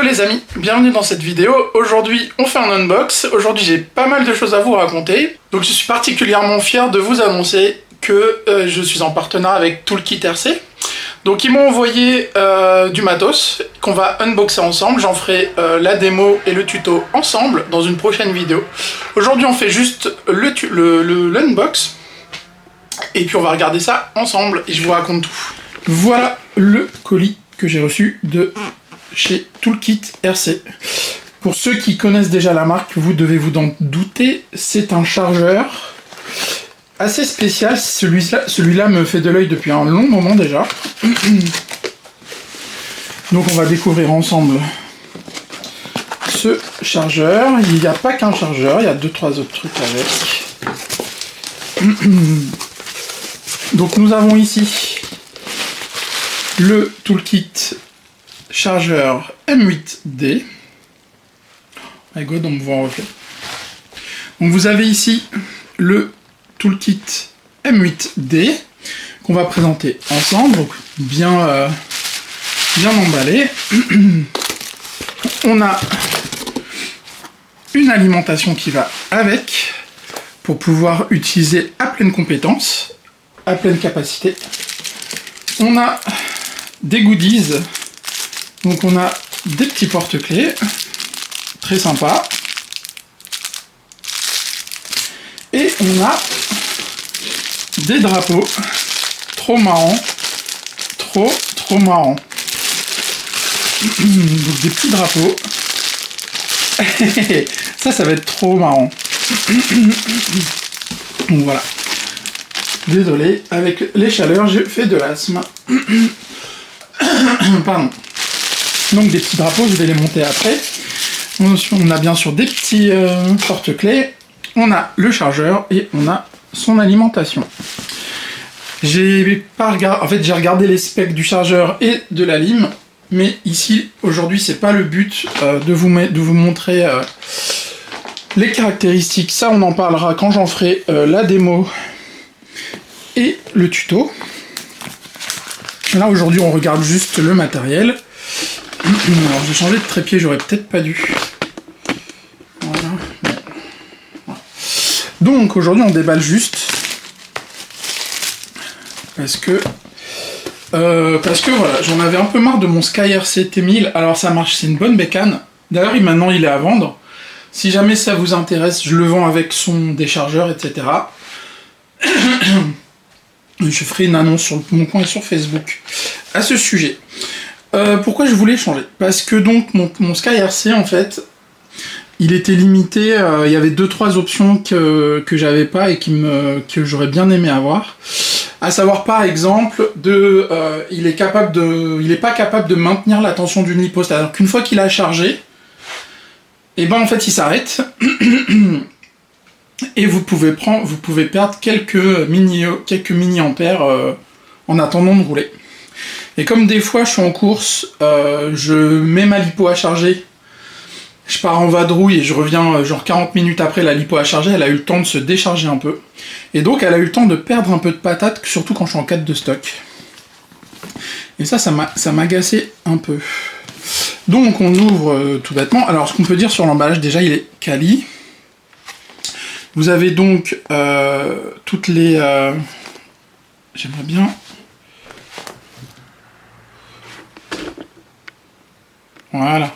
les amis, bienvenue dans cette vidéo. Aujourd'hui on fait un unbox. Aujourd'hui j'ai pas mal de choses à vous raconter. Donc je suis particulièrement fier de vous annoncer que je suis en partenariat avec Toolkit RC. Donc ils m'ont envoyé du matos qu'on va unboxer ensemble. J'en ferai la démo et le tuto ensemble dans une prochaine vidéo. Aujourd'hui on fait juste l'unbox. Et puis on va regarder ça ensemble et je vous raconte tout. Voilà le colis que j'ai reçu de chez Toolkit RC. Pour ceux qui connaissent déjà la marque, vous devez vous en douter, c'est un chargeur assez spécial. Celui-là me fait de l'œil depuis un long moment déjà. Donc on va découvrir ensemble ce chargeur. Il n'y a pas qu'un chargeur, il y a 2-3 autres trucs avec. Donc nous avons ici le Toolkit chargeur M8D. My God, on me voit en reflet. Donc vous avez ici le Toolkit M8D qu'on va présenter ensemble, donc bien emballé. On a une alimentation qui va avec pour pouvoir utiliser à pleine compétence, à pleine capacité. On a des goodies. Donc on a des petits porte-clés, très sympa. Et on a des drapeaux, trop marrants, trop marrants. Donc des petits drapeaux. Ça va être trop marrant. Donc voilà. Désolé, avec les chaleurs, je fais de l'asthme. Pardon. Donc des petits drapeaux, je vais les monter après. On a bien sûr des petits porte-clés. On a le chargeur et on a son alimentation. J'ai regardé les specs du chargeur et de la lime. Mais ici, aujourd'hui, c'est pas le but de vous montrer les caractéristiques. Ça, on en parlera quand j'en ferai la démo et le tuto. Là aujourd'hui on regarde juste le matériel. Alors j'ai changé de trépied, j'aurais peut-être pas dû. Voilà. Donc aujourd'hui on déballe juste. Parce que voilà, j'en avais un peu marre de mon Sky RC T1000. Alors ça marche, c'est une bonne bécane. D'ailleurs maintenant il est à vendre. Si jamais ça vous intéresse, je le vends avec son déchargeur, etc. Je ferai une annonce sur mon compte et sur Facebook à ce sujet. Pourquoi je voulais changer? Parce que donc mon Sky RC en fait, il était limité. Il y avait 2-3 options que j'avais pas et que j'aurais bien aimé avoir. À savoir par exemple il est pas capable de maintenir la tension d'une lipo. C'est-à-dire qu'une fois qu'il a chargé, et ben en fait il s'arrête. Et vous pouvez perdre quelques mini ampères en attendant de rouler. Et comme des fois je suis en course, je mets ma lipo à charger, je pars en vadrouille et je reviens genre 40 minutes après, la lipo à charger, elle a eu le temps de se décharger un peu. Et donc elle a eu le temps de perdre un peu de patate, surtout quand je suis en 4 de stock. Et ça m'a agacé un peu. Donc on ouvre tout bêtement. Alors ce qu'on peut dire sur l'emballage, déjà il est quali. Vous avez donc toutes les... J'aimerais bien... Voilà.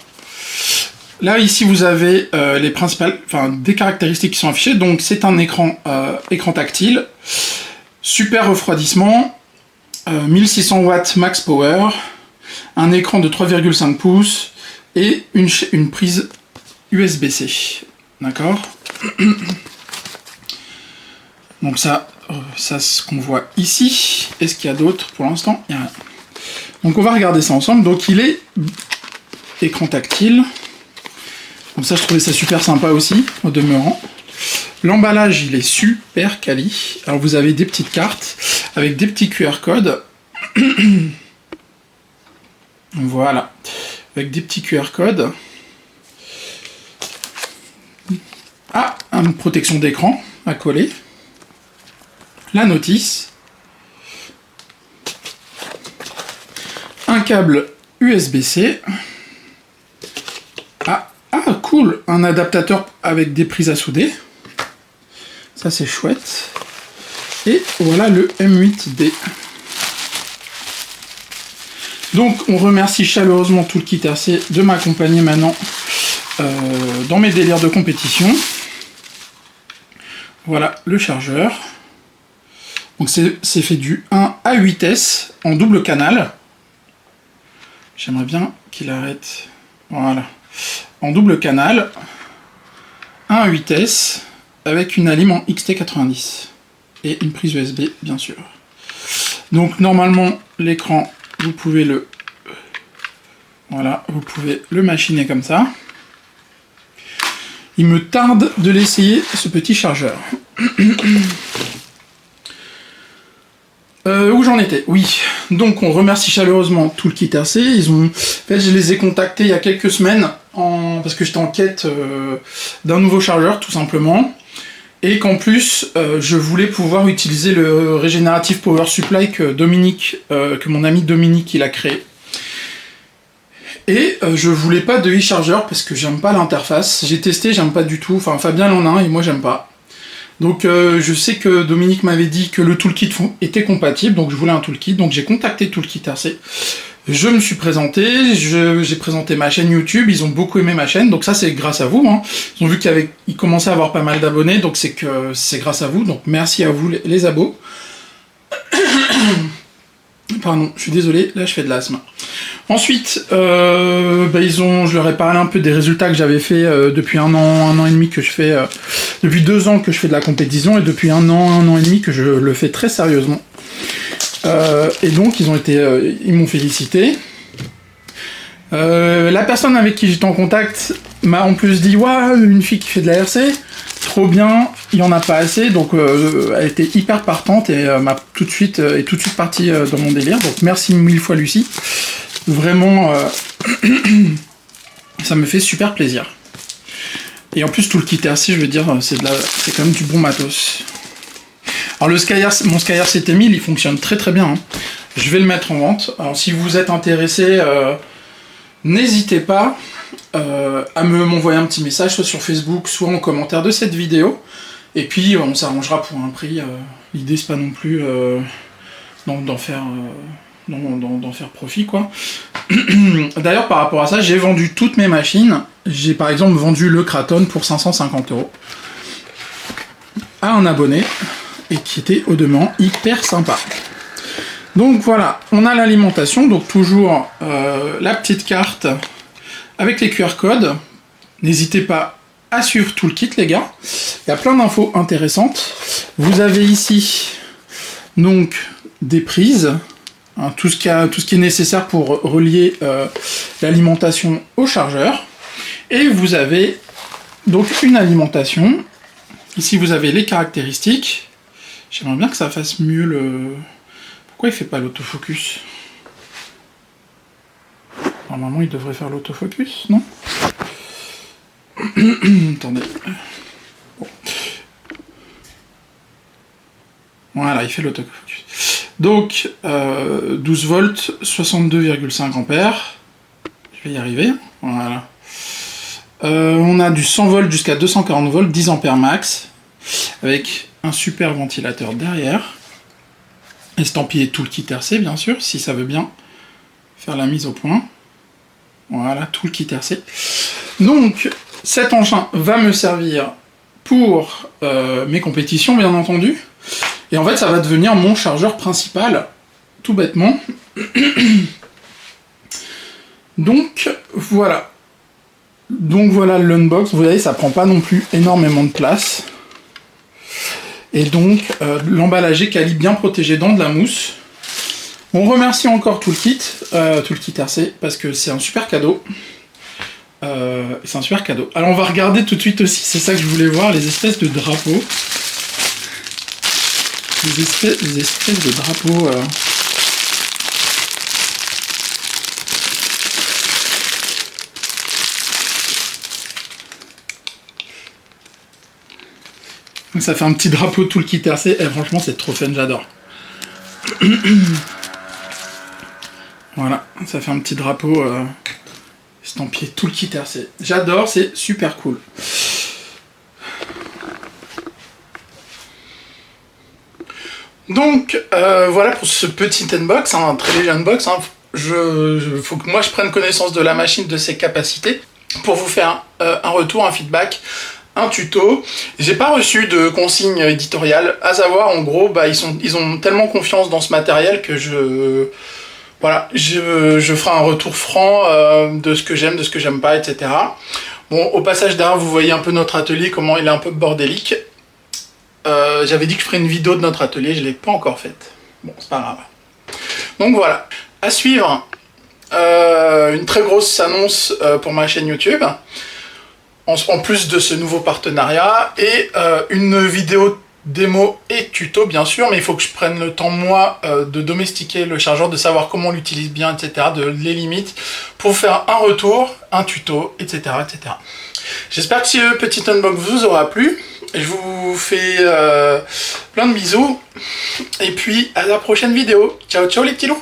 Là, ici, vous avez les principales... des caractéristiques qui sont affichées. Donc, c'est un écran tactile. Super refroidissement. 1600 watts max power. Un écran de 3,5 pouces. Et une prise USB-C. D'accord ? Donc ça c'est ce qu'on voit ici. Est-ce qu'il y a d'autres pour l'instant? Il y a rien. Donc on va regarder ça ensemble. Donc il est écran tactile. Donc ça je trouvais ça super sympa aussi, au demeurant. L'emballage il est super quali. Alors vous avez des petites cartes avec des petits QR codes. Voilà. Avec des petits QR codes. Ah, une protection d'écran à coller. La notice, un câble USB-C, cool, un adaptateur avec des prises à souder. Ça c'est chouette. Et voilà le M8D. Donc on remercie chaleureusement Toolkit RC de m'accompagner maintenant dans mes délires de compétition. Voilà le chargeur. Donc c'est fait du 1 à 8S en double canal. J'aimerais bien qu'il arrête. Voilà. En double canal. 1 à 8S avec une alim en XT90. Et une prise USB bien sûr. Donc normalement l'écran, vous pouvez le... Voilà, vous pouvez le machiner comme ça. Il me tarde de l'essayer, ce petit chargeur. Où j'en étais? Oui, donc on remercie chaleureusement Toolkit RC. En fait, je les ai contactés il y a quelques semaines parce que j'étais en quête d'un nouveau chargeur, tout simplement. Et qu'en plus, je voulais pouvoir utiliser le Regenerative Power Supply que mon ami Dominique il a créé. Et je voulais pas de e-charger parce que j'aime pas l'interface. J'ai testé, j'aime pas du tout. Enfin, Fabien en a un et moi j'aime pas. Donc je sais que Dominique m'avait dit que le toolkit était compatible, donc je voulais un toolkit. Donc j'ai contacté Toolkit RC. Je me suis présenté, j'ai présenté ma chaîne YouTube, ils ont beaucoup aimé ma chaîne, donc ça c'est grâce à vous. Hein. Ils ont vu qu'ils commençaient à avoir pas mal d'abonnés, donc c'est grâce à vous. Donc merci à vous les abos. Pardon, je suis désolé, là je fais de l'asthme. Ensuite, je leur ai parlé un peu des résultats que j'avais fait depuis un an et demi que je fais, depuis 2 ans que je fais de la compétition et depuis un an et demi que je le fais très sérieusement. Et donc ils m'ont félicité. La personne avec qui j'étais en contact m'a en plus dit ouais, une fille qui fait de la RC, trop bien, il y en a pas assez, donc elle était hyper partante et m'a tout de suite partie dans mon délire. Donc merci 1000 fois Lucie. Vraiment, ça me fait super plaisir. Et en plus, tout le kit RC, je veux dire, c'est quand même du bon matos. Alors mon Sky RC T1000, il fonctionne très très bien. Hein. Je vais le mettre en vente. Alors si vous êtes intéressé, n'hésitez pas à m'envoyer un petit message, soit sur Facebook, soit en commentaire de cette vidéo. Et puis on s'arrangera pour un prix. L'idée c'est pas non plus d'en faire profit, quoi. D'ailleurs, par rapport à ça, j'ai vendu toutes mes machines. J'ai par exemple vendu le Kraton pour 550 € à un abonné et qui était au demeurant hyper sympa. Donc voilà, on a l'alimentation, donc toujours la petite carte avec les QR codes. N'hésitez pas à suivre Toolkit, les gars. Il y a plein d'infos intéressantes. Vous avez ici donc des prises. Hein, tout ce qui est nécessaire pour relier l'alimentation au chargeur. Et vous avez donc une alimentation. Ici, vous avez les caractéristiques. J'aimerais bien que ça fasse mieux le... Pourquoi il fait pas l'autofocus? Normalement, il devrait faire l'autofocus, non? Attendez. Bon. Voilà, il fait l'autofocus. Donc, 12 volts, 62,5 ampères. Je vais y arriver. Voilà. On a du 100 volts jusqu'à 240 volts, 10 ampères max, avec un super ventilateur derrière. Estampillé Toolkit RC, bien sûr, si ça veut bien faire la mise au point. Voilà, Toolkit RC. Donc, cet engin va me servir pour mes compétitions, bien entendu. Et en fait, ça va devenir mon chargeur principal, tout bêtement. Donc, voilà. Donc, voilà l'unbox. Vous voyez, ça prend pas non plus énormément de place. Et donc, l'emballage est quali bien protégé dans de la mousse. On remercie encore Toolkit RC, parce que c'est un super cadeau. C'est un super cadeau. Alors, on va regarder tout de suite aussi, c'est ça que je voulais voir, les espèces de drapeaux. Les espèces de drapeaux... Donc ça fait un petit drapeau Toolkit RC, et franchement c'est trop fun, j'adore. Voilà, ça fait un petit drapeau estampillé Toolkit RC. J'adore, c'est super cool. Donc voilà pour ce petit unbox, un très léger unbox. Hein. Faut que moi je prenne connaissance de la machine, de ses capacités, pour vous faire un retour, un feedback, un tuto. J'ai pas reçu de consigne éditoriale, à savoir en gros, bah, ils ont tellement confiance dans ce matériel que voilà, je ferai un retour franc de ce que j'aime pas, etc. Bon, au passage derrière, vous voyez un peu notre atelier, comment il est un peu bordélique. J'avais dit que je ferais une vidéo de notre atelier, je l'ai pas encore faite. Bon, c'est pas grave. Donc voilà, à suivre, une très grosse annonce pour ma chaîne YouTube, en plus de ce nouveau partenariat, et une vidéo démo et tuto bien sûr, mais il faut que je prenne le temps moi de domestiquer le chargeur, de savoir comment on l'utilise bien, etc., les limites, pour faire un retour, un tuto, etc., etc. J'espère que ce petit unbox vous aura plu. Je vous fais plein de bisous, et puis à la prochaine vidéo. Ciao ciao les petits loups.